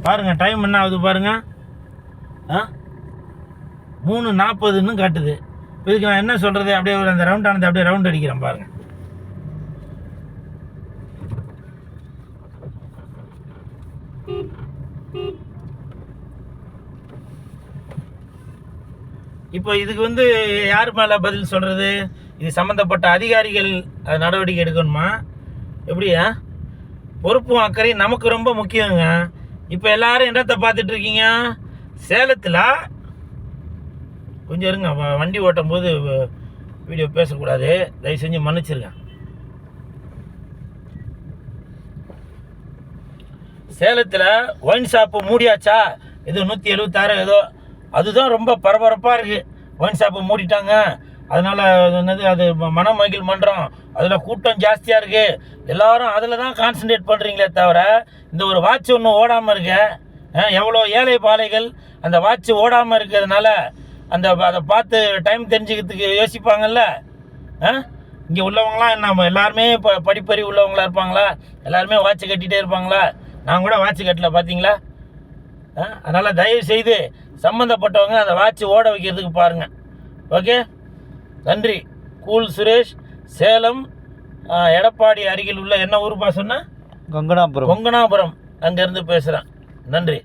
பாருங்கள் டைம் என்ன ஆகுது பாருங்கள். 3:40 காட்டுது. இதுக்கு நான் என்ன சொல்கிறது, அப்படியே ஒரு அந்த ரவுண்டானது அப்படியே ரவுண்ட் அடிக்கிறேன் பாருங்கள். இப்போ இதுக்கு யார் மேலே பதில் சொல்கிறது? இது சம்மந்தப்பட்ட அதிகாரிகள் நடவடிக்கை எடுக்கணுமா எப்படியா? பொறுப்பும் அக்கறையும் நமக்கு ரொம்ப முக்கியங்க. இப்போ எல்லாரும் என்னத்தை பார்த்துட்டு இருக்கீங்க? சேலத்தில் கொஞ்சம் இருங்க, வண்டி ஓட்டும் போது வீடியோ பேசக்கூடாது, தயவு செஞ்சு மன்னிச்சிருங்க. சேலத்தில் ஒயின் ஷாப்பு மூடியாச்சா? ஏதோ 176 ஏதோ, அதுதான் ரொம்ப பரபரப்பாக இருக்குது. ஒயின் ஷாப்பு மூடிட்டாங்க, அதனால் என்னது அது மனமகிழ் மன்றம், அதில் கூட்டம் ஜாஸ்தியாக இருக்குது. எல்லோரும் அதில் தான் கான்சன்ட்ரேட் பண்ணுறீங்களே தவிர இந்த ஒரு வாட்ச் ஒன்று ஓடாமல் இருக்க. எவ்வளோ ஏழை பாலைகள் அந்த வாட்ச் ஓடாமல் இருக்கிறதுனால அதை பார்த்து டைம் தெரிஞ்சுக்கிறதுக்கு யோசிப்பாங்கல்ல. இங்கே உள்ளவங்களாம் நம்ம எல்லாருமே இப்போ படிப்பறிவு உள்ளவங்களா இருப்பாங்களா? எல்லாருமே வாட்ச் கட்டிகிட்டே இருப்பாங்களா? நான் கூட வாட்ச் கட்டல, பார்த்தீங்களா? அதனால் தயவு செய்து சம்மந்தப்பட்டவங்க அந்த வாட்ச் ஓட வைக்கிறதுக்கு பாருங்கள். ஓகே, நன்றி. கூல் சுரேஷ், சேலம் எடப்பாடி அருகில் உள்ள என்ன ஊருப்பா சொன்ன? கொங்கனாபுரம். கொங்கனாபுரம் அங்கேருந்து பேசுகிறேன். நன்றி.